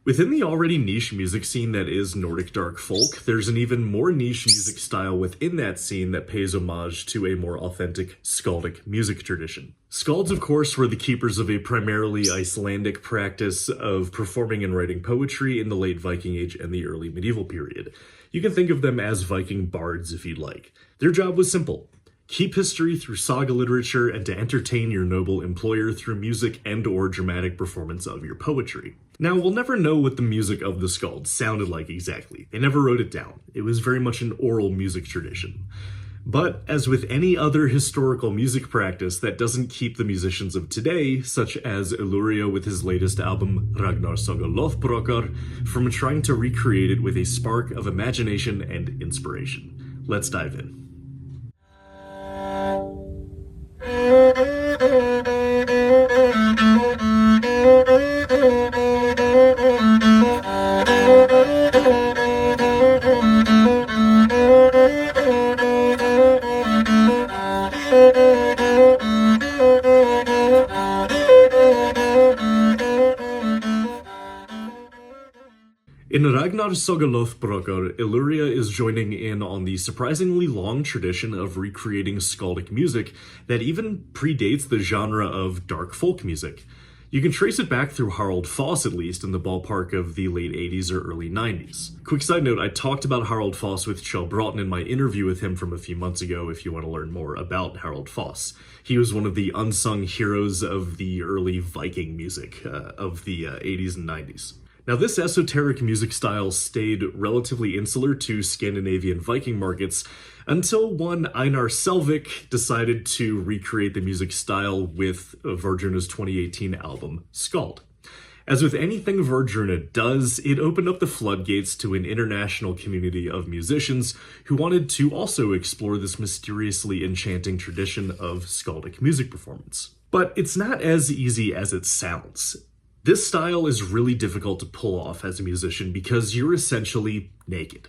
Within the already niche music scene that is Nordic dark folk, there's an even more niche music style within that scene that pays homage to a more authentic skaldic music tradition. Skalds, of course, were the keepers of a primarily Icelandic practice of performing and writing poetry in the late Viking Age and the early medieval period. You can think of them as Viking bards if you'd like. Their job was simple: keep history through saga literature and to entertain your noble employer through music and/or dramatic performance of your poetry. Now, we'll never know what the music of the Skalds sounded like exactly. They never wrote it down. It was very much an oral music tradition. But as with any other historical music practice that doesn't keep the musicians of today, such as Illuriah with his latest album Ragnars Saga Lodbrokar, from trying to recreate it with a spark of imagination and inspiration. Let's dive in. In Ragnars Saga Lodbrokar, Illuriah is joining in on the surprisingly long tradition of recreating skaldic music that even predates the genre of dark folk music. You can trace it back through Harald Foss, at least, in the ballpark of the late 80s or early 90s. Quick side note, I talked about Harald Foss with Kjell Broughton in my interview with him from a few months ago if you want to learn more about Harald Foss. He was one of the unsung heroes of the early Viking music of the 80s and 90s. Now, this esoteric music style stayed relatively insular to Scandinavian Viking markets until one Einar Selvik decided to recreate the music style with Vardruna's 2018 album, Skald. As with anything Vardruna does, it opened up the floodgates to an international community of musicians who wanted to also explore this mysteriously enchanting tradition of skaldic music performance. But it's not as easy as it sounds. This style is really difficult to pull off as a musician because you're essentially naked.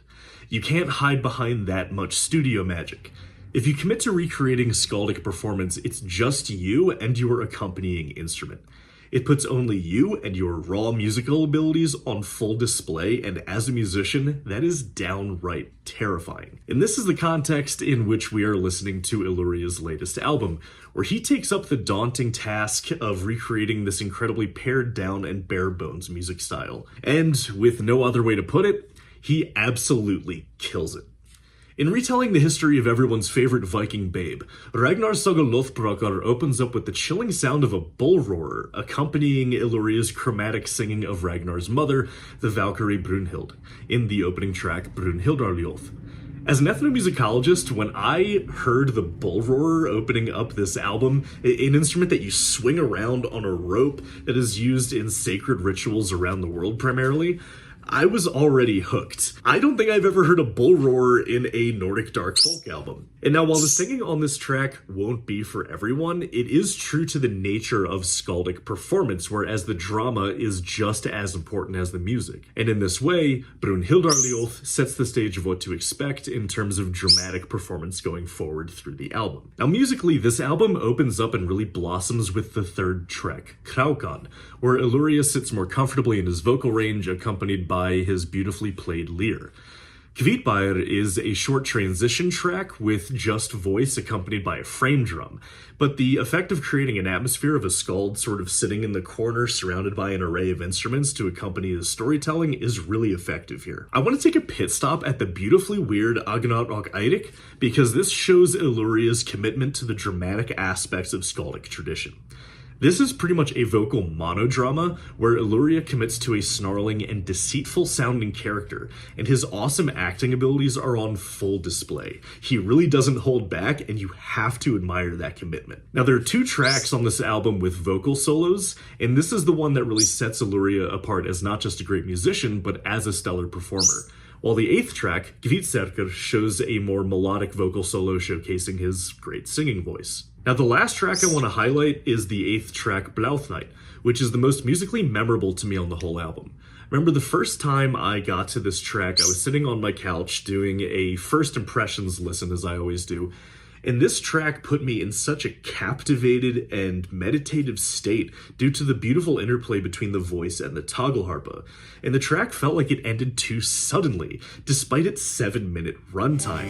You can't hide behind that much studio magic. If you commit to recreating a skaldic performance, it's just you and your accompanying instrument. It puts only you and your raw musical abilities on full display, and as a musician, that is downright terrifying. And this is the context in which we are listening to Illuriah's latest album, where he takes up the daunting task of recreating this incredibly pared down and bare bones music style. And with no other way to put it, he absolutely kills it. In retelling the history of everyone's favorite Viking babe, Ragnars Saga Lodbrokar opens up with the chilling sound of a bull roarer, accompanying Illuriah's chromatic singing of Ragnar's mother, the Valkyrie Brunhild, in the opening track Brunhildarljóð. As an ethnomusicologist, when I heard the bull roarer opening up this album, an instrument that you swing around on a rope that is used in sacred rituals around the world primarily, I was already hooked. I don't think I've ever heard a bull roar in a Nordic dark folk album. And now, while the singing on this track won't be for everyone, it is true to the nature of skaldic performance, whereas the drama is just as important as the music. And in this way, Brunhildarljóð sets the stage of what to expect in terms of dramatic performance going forward through the album. Now, musically, this album opens up and really blossoms with the third track, Krákan, where Illuriah sits more comfortably in his vocal range, accompanied by his beautifully played lyre. Kvitbær is a short transition track with just voice accompanied by a frame drum, but the effect of creating an atmosphere of a skald sort of sitting in the corner surrounded by an array of instruments to accompany the storytelling is really effective here. I want to take a pit stop at the beautifully weird Agnarok og Eirik because this shows Illuriah's commitment to the dramatic aspects of skaldic tradition. This is pretty much a vocal monodrama where Illuriah commits to a snarling and deceitful sounding character, and his awesome acting abilities are on full display. He really doesn't hold back, and you have to admire that commitment. Now, there are 2 tracks on this album with vocal solos, and this is the one that really sets Illuriah apart as not just a great musician, but as a stellar performer. While the 8th track, Kvitserkr, shows a more melodic vocal solo showcasing his great singing voice. Now, the last track I want to highlight is the 8th track, Blauthnight, which is the most musically memorable to me on the whole album. Remember the first time I got to this track, I was sitting on my couch doing a first impressions listen, as I always do, And this track put me in such a captivated and meditative state due to the beautiful interplay between the voice and the tagelharpa. And the track felt like it ended too suddenly, despite its 7-minute runtime.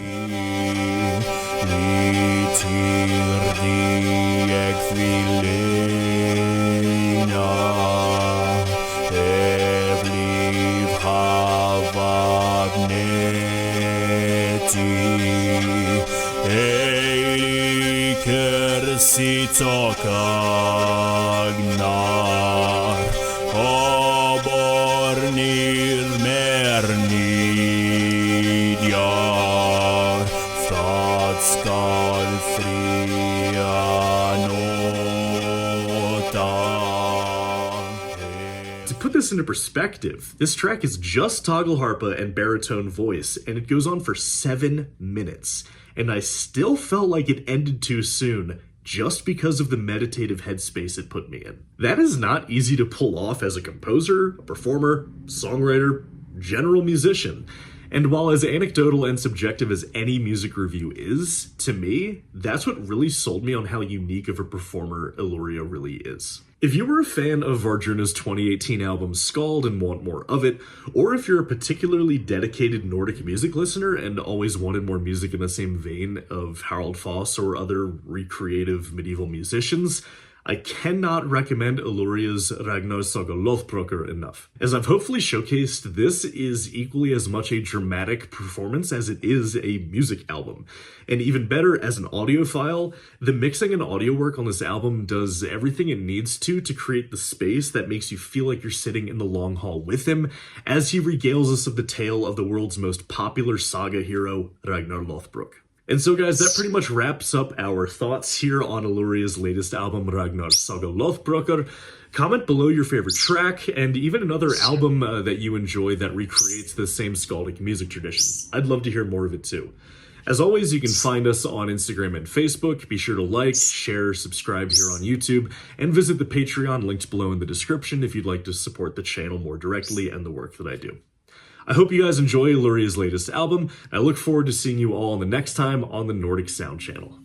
Ragnar obornir mernidjar stad skal fria nota. To put this into perspective, this track is just tagelharpa and baritone voice, and it goes on for 7 minutes. And I still felt like it ended too soon, just because of the meditative headspace it put me in. That is not easy to pull off as a composer, a performer, songwriter, general musician. And while as anecdotal and subjective as any music review is, to me, that's what really sold me on how unique of a performer Illuriah really is. If you were a fan of Vardruna's 2018 album Skald and want more of it, or if you're a particularly dedicated Nordic music listener and always wanted more music in the same vein of Harald Foss or other recreative medieval musicians, I cannot recommend Illuriah's Ragnars Saga Lodbrokar enough. As I've hopefully showcased, this is equally as much a dramatic performance as it is a music album. And even better, as an audiophile, the mixing and audio work on this album does everything it needs to create the space that makes you feel like you're sitting in the long hall with him as he regales us of the tale of the world's most popular saga hero, Ragnar Lothbrok. And so guys, that pretty much wraps up our thoughts here on Illuriah's latest album, Ragnars Saga Lodbrokar. Comment below your favorite track, and even another album that you enjoy that recreates the same skaldic music tradition. I'd love to hear more of it too. As always, you can find us on Instagram and Facebook. Be sure to like, share, subscribe here on YouTube, and visit the Patreon linked below in the description if you'd like to support the channel more directly and the work that I do. I hope you guys enjoy Illuriah's latest album. I look forward to seeing you all the next time on the Nordic Sound Channel.